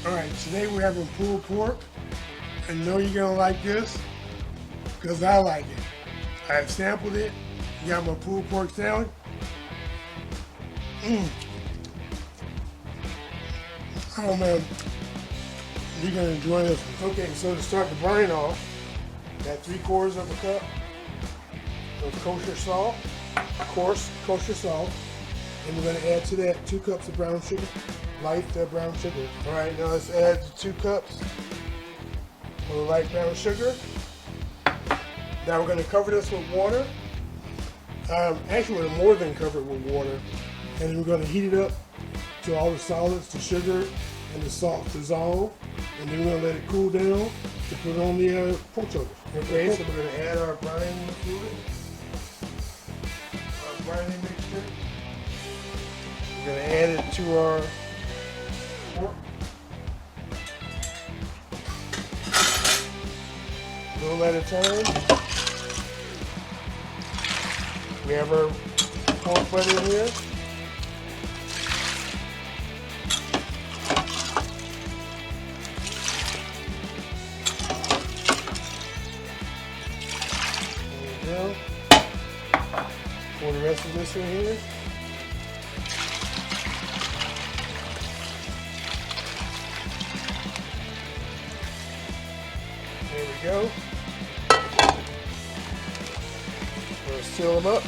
Alright, today we're having pulled pork. I know you're gonna like this because I like it. I've sampled it. Got my pulled pork salad. Oh man, you're gonna enjoy this one. Okay, so to start the brine off, got 3/4 of a cup of kosher salt, coarse kosher salt, and we're gonna add to that 2 cups of brown sugar, light brown sugar. All right, now let's add the 2 cups of light brown sugar. Now we're gonna cover this with water. Actually, we're more than cover it with water, and we're gonna heat it up to all the solids, the sugar and the salt dissolve, and then we're gonna let it cool down to put on the pork shoulders. Okay, so we're gonna add our brining fluid, our brining mixture. We're gonna add it to our pork. A little at a time. We have our pork butter in here. There we go. Pour the rest of this in here. There we go. We'll seal them up.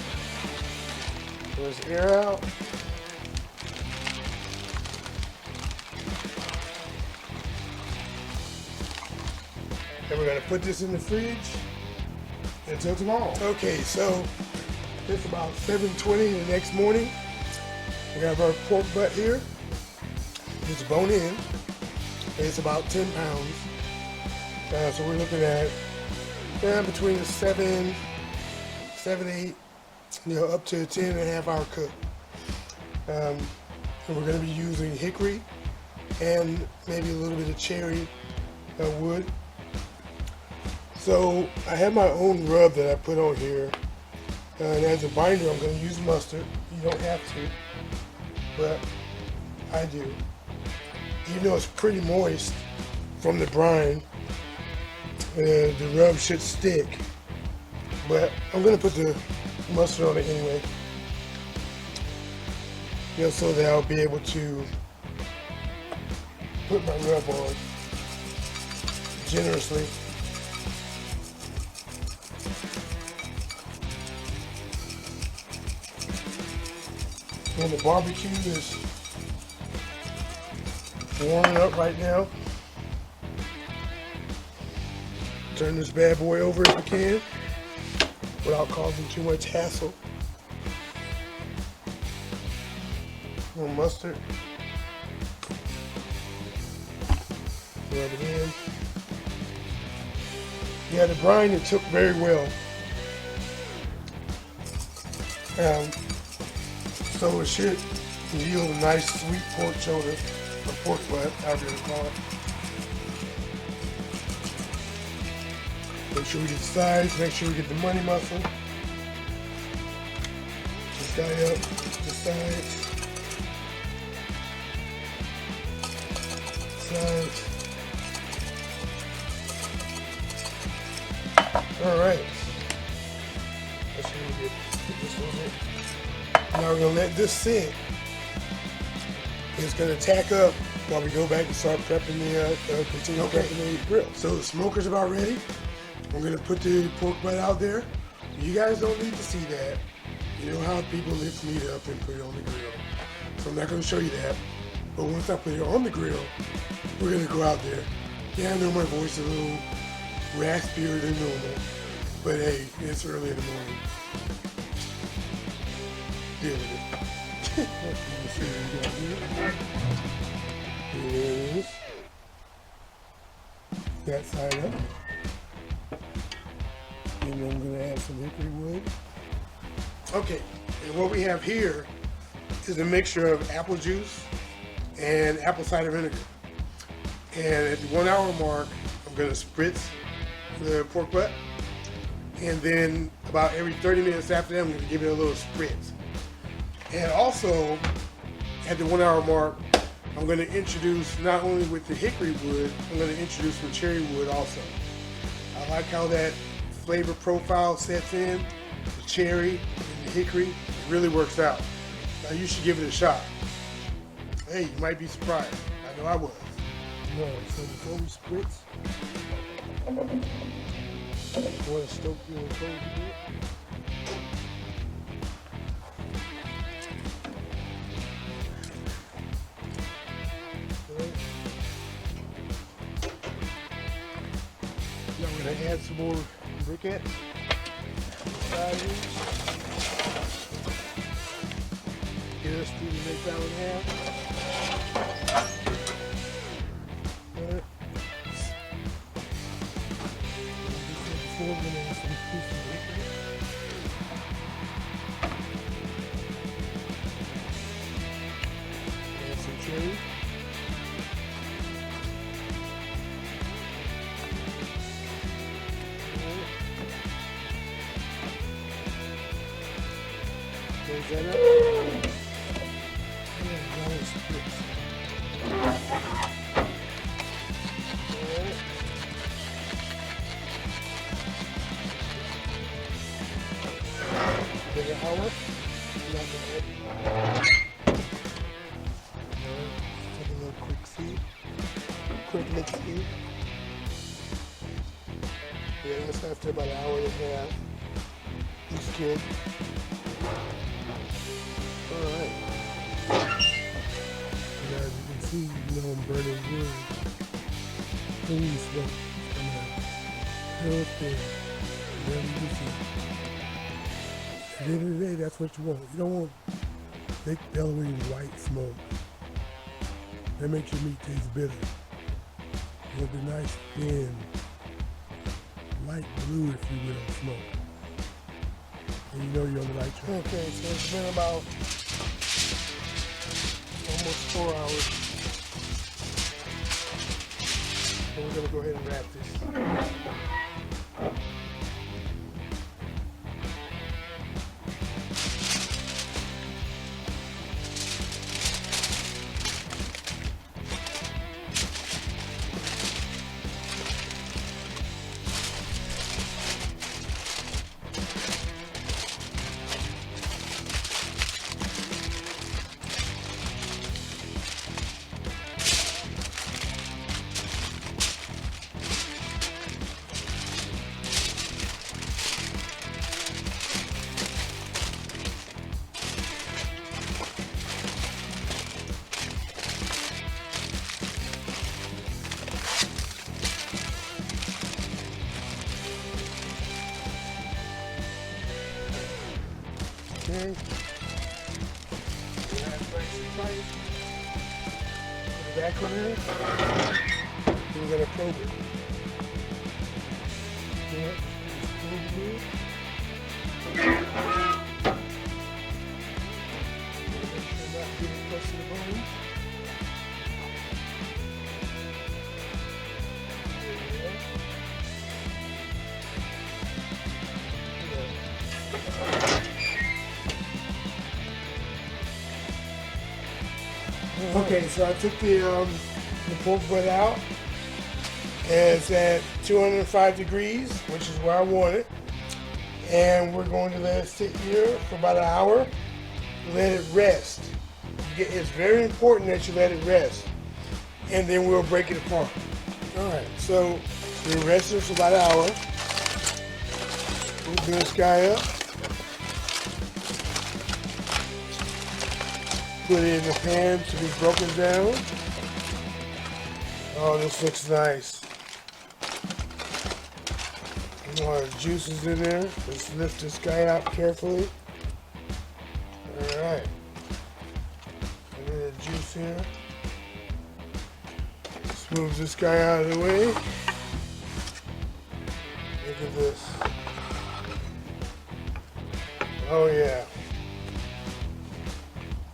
There's air out. And we're going to put this in the fridge until tomorrow. Okay, so it's about 7:20 the next morning. We have our pork butt here. It's bone in. It's about 10 pounds. So we're looking at between a 7, 8, up to a 10.5 hour cook. And we're going to be using hickory and maybe a little bit of cherry wood. So I have my own rub that I put on here. And as a binder, I'm going to use mustard. You don't have to, but I do. Even though it's pretty moist from the brine, the rub should stick. But I'm going to put the mustard on it anyway, so that I'll be able to put my rub on generously. And the barbecue is warming up right now. Turn this bad boy over if I can, without causing too much hassle. A little mustard. Rub it in. Yeah, the brine it took very well. So it should yield a nice sweet pork shoulder, or pork butt, however you call it. Make sure we get the sides, make sure we get the money muscle. This guy up, the sides. Sides. Alright. Let's see if we get this one in. Now we're going to let this sit. It's going to tack up while we go back and start prepping continue prepping the grill. So the smoker's about ready. I'm going to put the pork butt out there. You guys don't need to see that. You know how people lift meat up and put it on the grill. So I'm not going to show you that. But once I put it on the grill, we're going to go out there. Yeah, I know my voice is a little raspier than normal. But hey, it's early in the morning. Deal with it. Let me see what we got here. Here it is. That side up. And then I'm going to add some hickory wood. Okay, and what we have here is a mixture of apple juice and apple cider vinegar. And at the 1 hour mark, I'm going to spritz the pork butt. And then about every 30 minutes after that, I'm going to give it a little spritz. And also, at the 1 hour mark, I'm going to introduce, not only with the hickory wood, I'm going to introduce some cherry wood also. I like how that flavor profile sets in, the cherry and the hickory. It really works out. Now you should give it a shot. Hey, you might be surprised. I know I was. No, so before we spritz, you want to stoke your coals a bit? Now we're going to add some more briquettes. Get us through the next hour and a half. Before we're going to add some pieces of briquette. Add some cherry. Raise that up. And now it's Spritz. Alright. Bigger hour. Take a little quick seed. Quick lick seed. Yeah, that's after about an hour and a half. Each kid. Alright. As you can see, I'm burning wood. Clean smoke coming out. Healthy. Whatever you see. At the end of the day, that's what you want. You don't want thick, bellowing white smoke. That makes your meat taste bitter. You want the nice, thin, light blue, if you will, smoke. And you know you're on the right track. Okay, so it's been about almost 4 hours. And we're going to go ahead and wrap this. Okay. Put it back on there. Then we're going to probe it. Yeah. Make sure not getting close to the bone. Okay, so I took the pork butt out, and it's at 205 degrees, which is where I want it. And we're going to let it sit here for about an hour, let it rest. It's very important that you let it rest, and then we'll break it apart. All right, so we're resting for about an hour. Open this guy up. Put it in the pan to be broken down. Oh, this looks nice. A lot of juices in there. Let's lift this guy out carefully. Alright. A little juice here. Let's move this guy out of the way. Look at this. Oh yeah.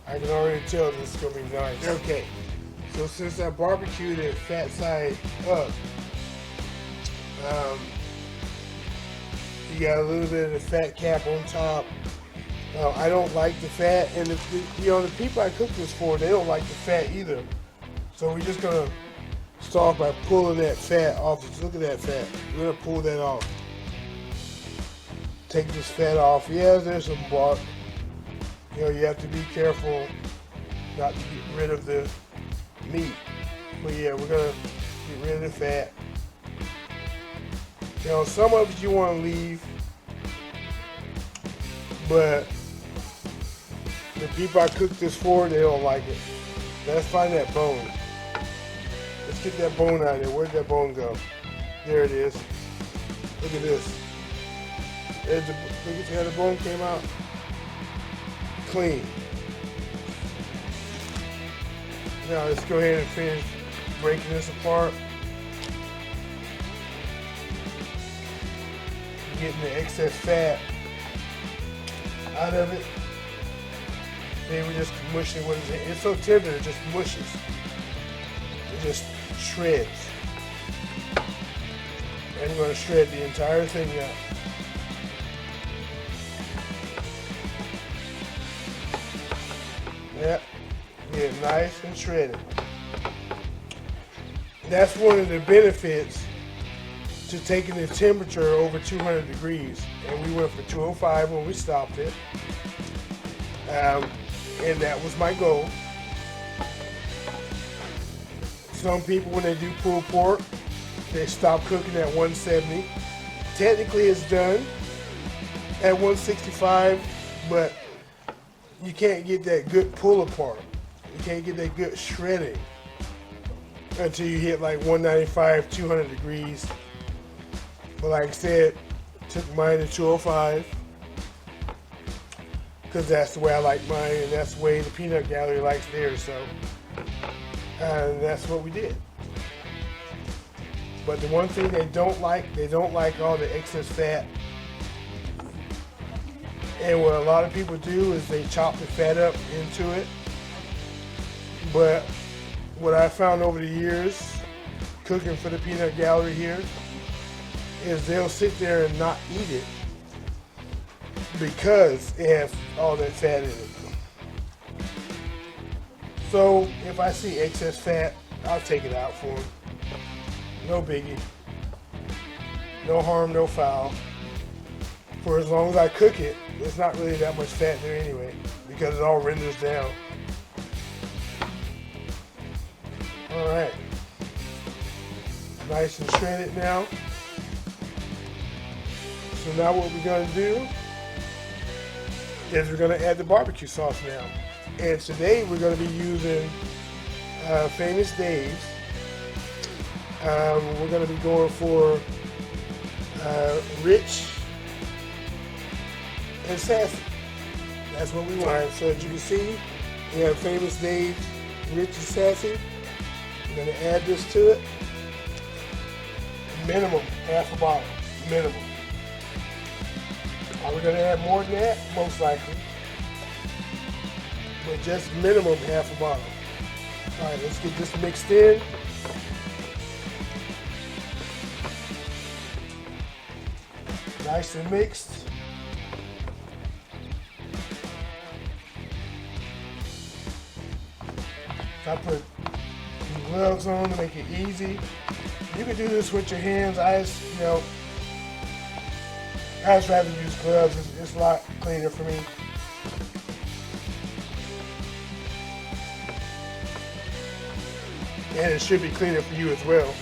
I can already tell this is going to be nice. Okay, so since I barbecued it fat side up, you got a little bit of the fat cap on top. I don't like the fat, and the people I cook this for, they don't like the fat either. So we're just gonna start by pulling that fat off. Just look at that fat. We're gonna pull that off. Take this fat off. Yes, there's some bark. You know, you have to be careful not to get rid of the meat. But yeah, we're gonna get rid of the fat. You know, some of it you want to leave, but the people I cook this for, they don't like it. Let's find that bone. Let's get that bone out of there. Where'd that bone go? There it is. Look at this. Look at how the bone came out. Clean. Now let's go ahead and finish breaking this apart. Getting the excess fat out of it. Then we just mush it. It's so tender, it just mushes. It just shreds. And we're going to shred the entire thing up. Yep, get it nice and shredded. That's one of the benefits to taking the temperature over 200 degrees. And we went for 205 when we stopped it. And that was my goal. Some people, when they do pulled pork, they stop cooking at 170. Technically it's done at 165, but you can't get that good pull apart. You can't get that good shredding until you hit like 195, 200 degrees. But like I said, took mine to 205 because that's the way I like mine, and that's the way the peanut gallery likes theirs. So, and that's what we did. But the one thing they don't like all the excess fat. And what a lot of people do is they chop the fat up into it. But what I found over the years, cooking for the peanut gallery here, is they'll sit there and not eat it because it has all that fat in it. So if I see excess fat, I'll take it out for them. No biggie. No harm, no foul. For as long as I cook it, there's not really that much fat there anyway because it all renders down. All right. Nice and shredded now. So now what we're going to do is we're going to add the barbecue sauce now. And today we're going to be using Famous Dave's. We're going to be going for rich and sassy. That's what we want. So as you can see, we have Famous Dave's rich and sassy. We're going to add this to it. Minimum half a bottle. Minimum. Are we going to add more than that? Most likely. But just minimum half a bottle. All right, let's get this mixed in. Nice and mixed. I put some gloves on to make it easy. You can do this with your hands. I just rather use gloves. It's a lot cleaner for me. And it should be cleaner for you as well.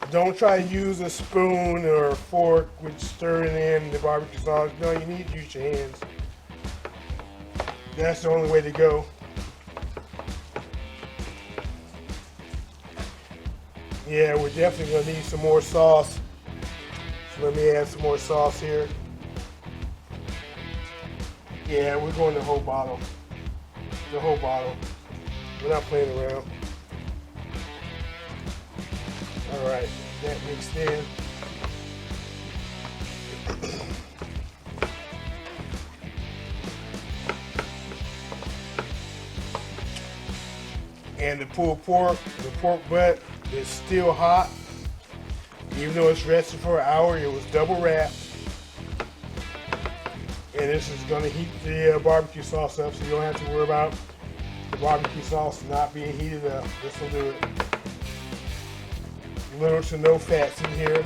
Don't try to use a spoon or a fork with stirring in the barbecue sauce. No, you need to use your hands. That's the only way to go. Yeah, we're definitely going to need some more sauce. So let me add some more sauce here. Yeah, we're going the whole bottle. The whole bottle. We're not playing around. All right, that mixed in. And the pulled pork, the pork butt is still hot. Even though it's rested for an hour, it was double wrapped. And this is gonna heat the barbecue sauce up, so you don't have to worry about the barbecue sauce not being heated up. This will do it. Little to no fats in here.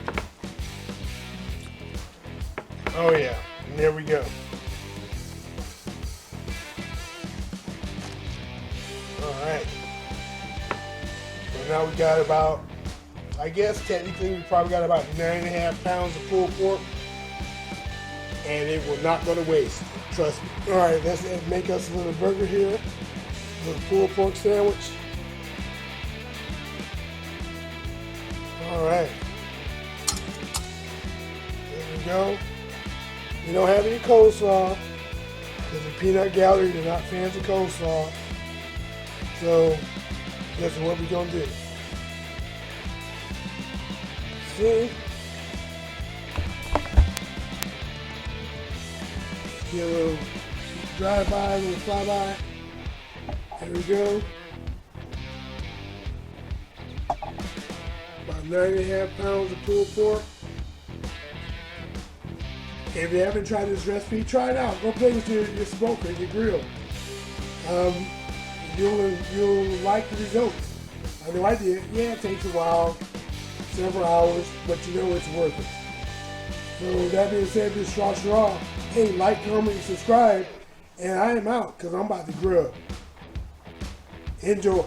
Oh yeah, and there we go. Alright. So now we got about, I guess technically we probably got about 9.5 pounds of pulled pork. And it will not go to waste. Trust me. Alright, let's make us a little burger here. A little pulled pork sandwich. Alright. There we go. We don't have any coleslaw. Because the peanut gallery, they're not fans of coleslaw. So, this is what we're going to do. See? Get a little drive-by, a little fly-by. There we go. About 9.5 pounds of pulled pork. If you haven't tried this recipe, try it out. Go play with your smoker, your grill. You'll like the results. I know I did. Yeah, it takes a while, several hours, but you know it's worth it. So that being said, this is Shrashira. Hey, like, comment, and subscribe. And I am out because I'm about to grill. Enjoy.